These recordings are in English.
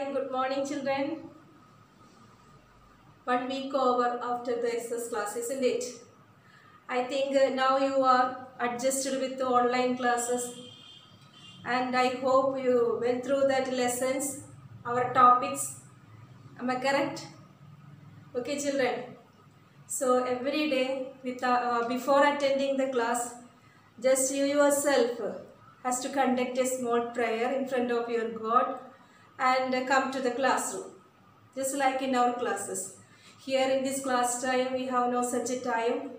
Hi, good morning children. 1 week over after the SS class, isn't it? I think now you are adjusted with the online classes and I hope you went through that lessons, our topics. Am I correct? Okay children. So every day before attending the class, just you yourself has to conduct a small prayer in front of your God and come to the classroom. Just like in our classes. Here in this class time, we have no such a time.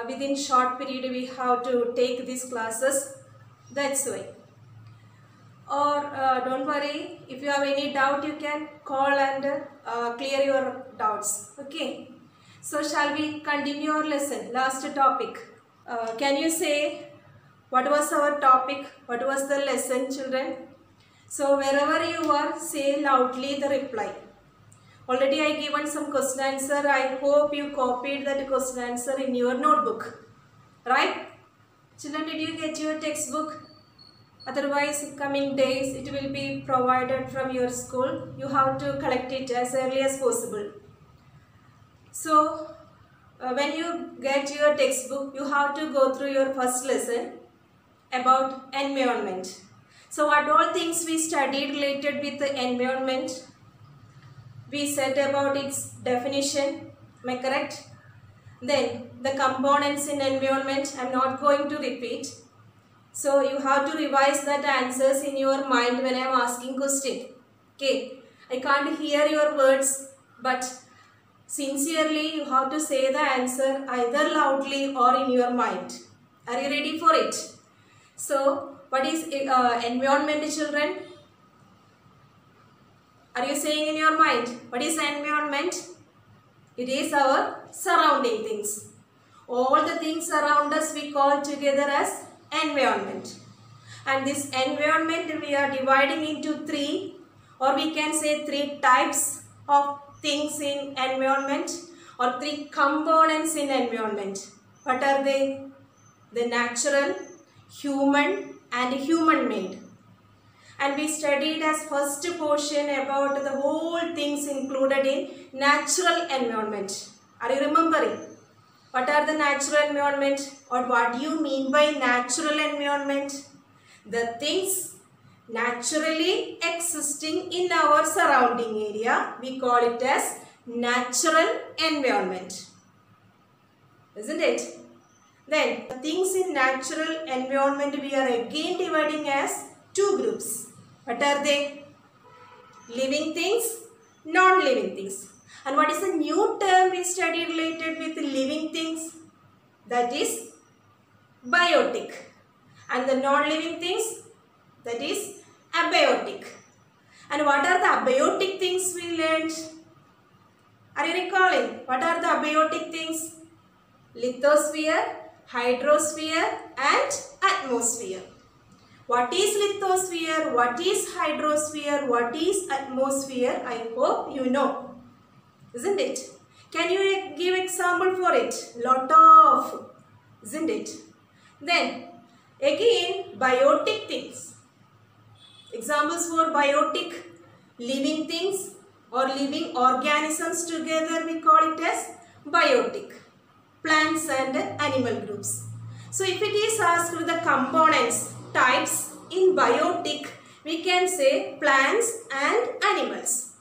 Within short period, we have to take these classes. That's why. Or don't worry, if you have any doubt, you can call and clear your doubts. Okay. So shall we continue our lesson? Last topic. Can you say what was our topic? What was the lesson, children? So wherever you are, say loudly the reply. Already I given some question answer. I hope you copied that question answer in your notebook. Right? Children, did you get your textbook? Otherwise, coming days it will be provided from your school. You have to collect it as early as possible. So, when you get your textbook, you have to go through your first lesson about environment. So, what all things we studied related with the environment? We said about its definition, am I correct? Then the components in environment, I am not going to repeat. So you have to revise that answers in your mind when I am asking question. Okay, I can't hear your words, but sincerely you have to say the answer either loudly or in your mind. Are you ready for it? So what is environment, children? Are you saying in your mind? What is environment? It is our surrounding things. All the things around us we call together as environment. And this environment we are dividing into three, or we can say three types of things in environment, or three components in environment. What are they? The natural, human and human made. And we studied as first portion about the whole things included in natural environment. Are you remembering? What are the natural environment, or what do you mean by natural environment? The things naturally existing in our surrounding area, we call it as natural environment. Isn't it? Then the things in natural environment we are again dividing as two groups. What are they? Living things, non-living things. And what is the new term we studied related with living things? That is biotic. And the non-living things? That is abiotic. And what are the abiotic things we learned? Are you recalling? What are the abiotic things? Lithosphere, hydrosphere and atmosphere. What is lithosphere? What is hydrosphere? What is atmosphere? I hope you know. Isn't it? Can you give example for it? Lot of. Isn't it? Then again biotic things. Examples for biotic, living things or living organisms together we call it as biotic. Plants and animal groups. So if it is asked with the components, types in biotic, we can say plants and animals.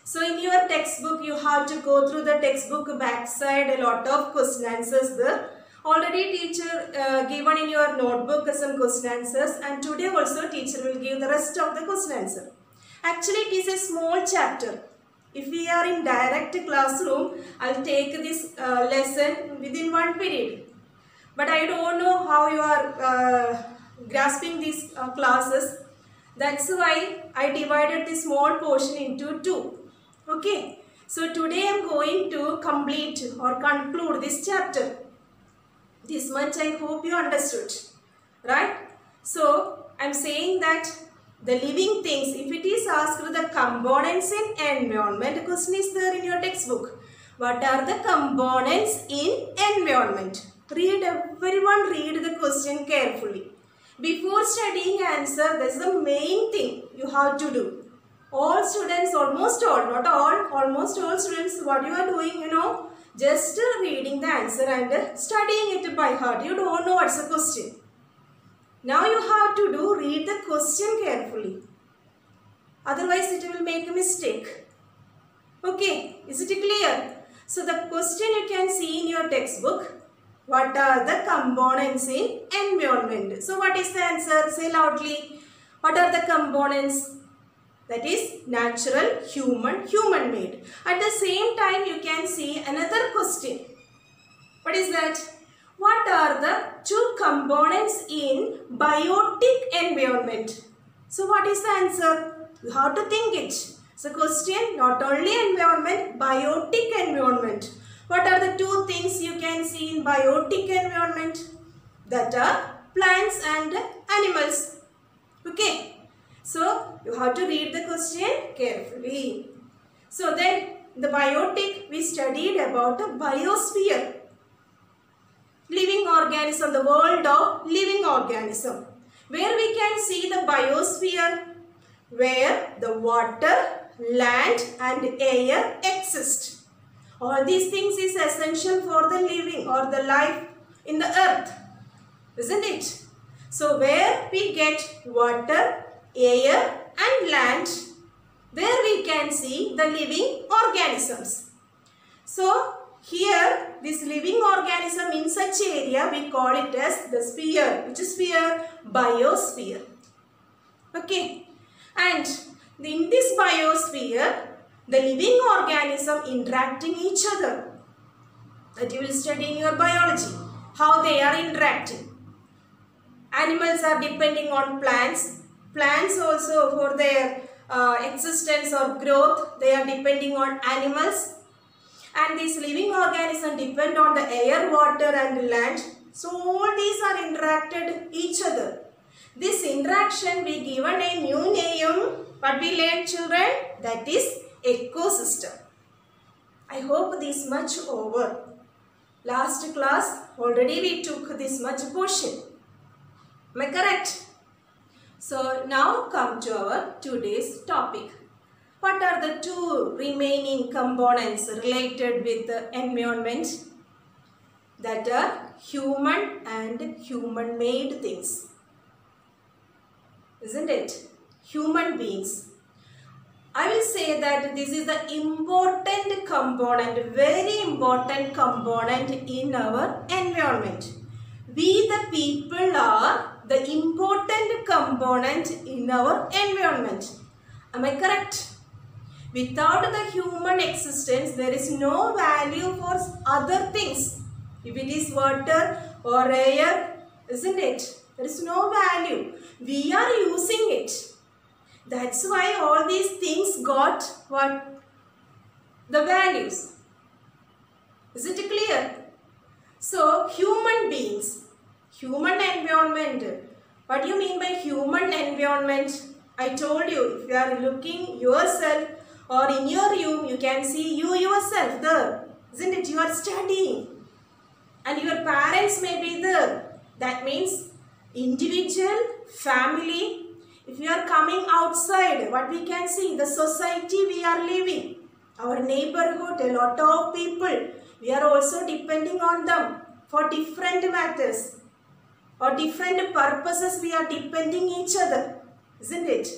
So in your textbook, you have to go through the textbook backside, a lot of question answers there. Already teacher given in your notebook some question answers, and today also teacher will give the rest of the question answer. Actually it is a small chapter. If we are in direct classroom, I will take this lesson within one period. But I don't know how you are grasping these classes. That's why I divided this small portion into two. Okay. So today I am going to complete or conclude this chapter. This much I hope you understood. Right? So I am saying that the living things, if it is asked the components in environment, question is there in your textbook. What are the components in environment? Everyone read the question carefully. Before studying answer, that's the main thing you have to do. All students, almost all, not all, almost all students, what you are doing, just reading the answer and studying it by heart. You don't know what's the question. Now you have to read the question carefully. Otherwise it will make a mistake. Okay, is it clear? So the question you can see in your textbook. What are the components in environment? So what is the answer? Say loudly. What are the components? That is natural, human made. At the same time you can see another question. What is that? What are the two components in biotic environment? So what is the answer? You have to think it. So question, not only environment, biotic environment. What are the two things you can see in biotic environment? That are plants and animals. Okay. So you have to read the question carefully. So then the biotic, we studied about the biosphere. Living organism, the world of living organism. Where we can see the biosphere, where the water, land and air exist. All these things is essential for the living or the life in the earth. Isn't it? So where we get water, air and land, there we can see the living organisms. So here this living organism in such area we call it as the sphere. Which is sphere? Biosphere. Okay. And in this biosphere, the living organism interacting each other. That you will study in your biology. How they are interacting. Animals are depending on plants. Plants also for their existence or growth, they are depending on animals. And these living organisms depend on the air, water and land. So all these are interacted each other. This interaction we given a new name. What we learned, children? That is ecosystem. I hope this much over. Last class already we took this much portion. Am I correct? So now come to our today's topic. What are the two remaining components related with the environment? That are human and human-made things. Isn't it? Human beings. I will say that this is the important component, very important component in our environment. We the people are the important component in our environment. Am I correct? Without the human existence, there is no value for other things. If it is water or air, isn't it? There is no value. We are using it. That's why all these things got what? The values. Is it clear? So, human beings, human environment. What do you mean by human environment? I told you, if you are looking yourself or in your room, you can see you yourself there. Isn't it? You are studying. And your parents may be there. That means individual, family. If you are coming outside, what we can see? The society we are living. Our neighborhood, a lot of people. We are also depending on them for different matters. Or different purposes we are depending each other. Isn't it?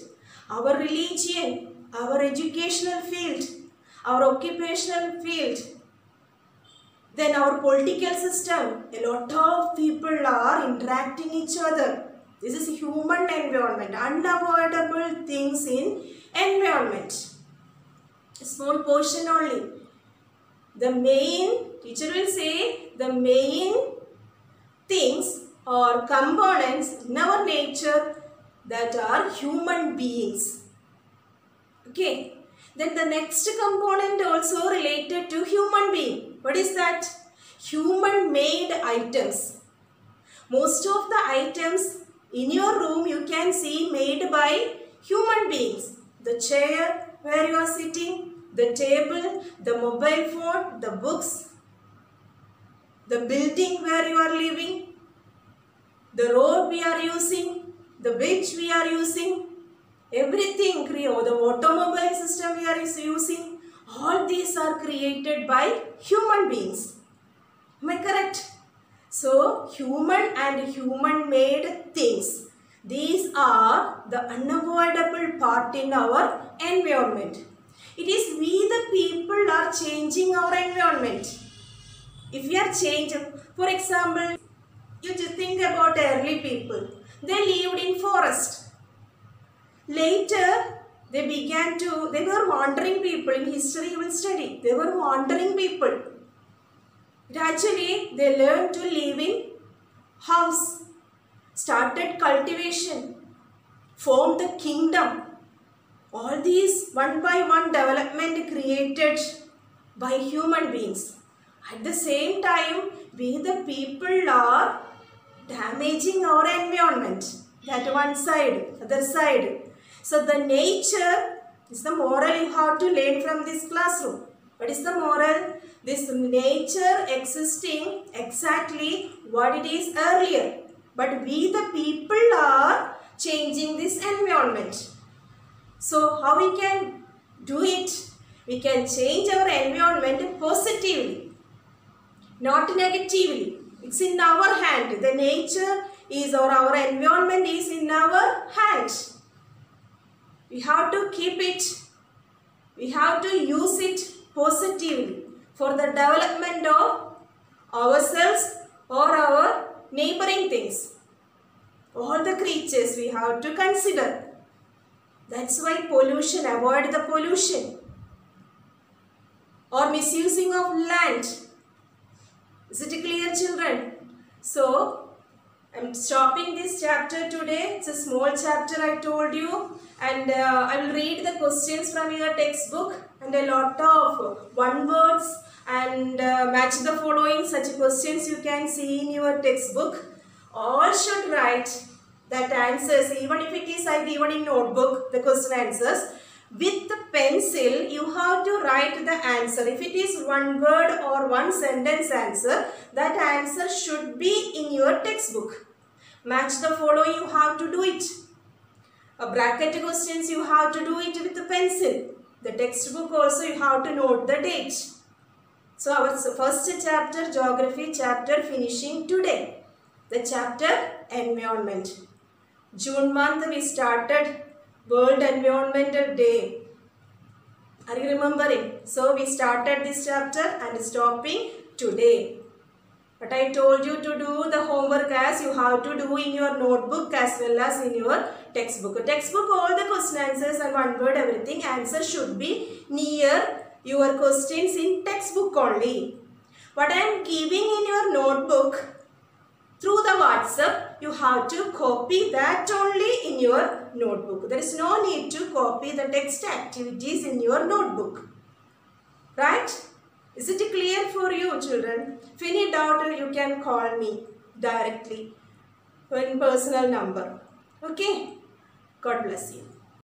Our religion, our educational field, our occupational field, then our political system, a lot of people are interacting each other. This is human environment, unavoidable things in environment. A small portion only. The main, teacher will say, the main things or components in our nature that are human beings. Okay. Then the next component also related to human being. What is that? Human made items. Most of the items in your room you can see made by human beings. The chair where you are sitting, the table, the mobile phone, the books, the building where you are living, the road we are using, the bridge we are using. everything, the automobile system we are using, all these are created by human beings. Am I correct? So, human and human-made things, these are the unavoidable part in our environment. It is we the people are changing our environment. If we are changing, for example, you just think about early people. They lived in forest. Later, they were wandering people. In history you will study. They were wandering people. Gradually, they learned to live in house, started cultivation, formed the kingdom. All these one by one development created by human beings. At the same time, we the people are damaging our environment. That one side, other side. So the nature is the moral you have to learn from this classroom. What is the moral? This nature existing exactly what it is earlier. But we the people are changing this environment. So how we can do it? We can change our environment positively, not negatively. It's in our hand. The nature is or our environment is in our hands. We have to keep it. We have to use it positively for the development of ourselves or our neighboring things. All the creatures we have to consider. That's why pollution, avoid the pollution or misusing of land. Is it clear, children? So, I'm stopping this chapter today. It's a small chapter I told you, and I will read the questions from your textbook and a lot of one words and match the following such questions you can see in your textbook. All should write that answers, even if it is I given in notebook, the question answers. With the pencil, you have to write the answer. If it is one word or one sentence answer, that answer should be in your textbook. Match the following, you have to do it. A bracket questions, you have to do it with the pencil. The textbook also, you have to note the date. So, our first chapter, geography chapter finishing today. The chapter environment. June month we started World Environmental Day. Are you remembering? So we started this chapter and stopping today. But I told you to do the homework as you have to do in your notebook as well as in your textbook. Textbook, all the question answers and one word everything answer should be near your questions in textbook only. What I am giving in your notebook through the WhatsApp, you have to copy that only in your notebook. There is no need to copy the text activities in your notebook. Right? Is it clear for you, children? If any doubt, you can call me directly in personal number. Okay? God bless you.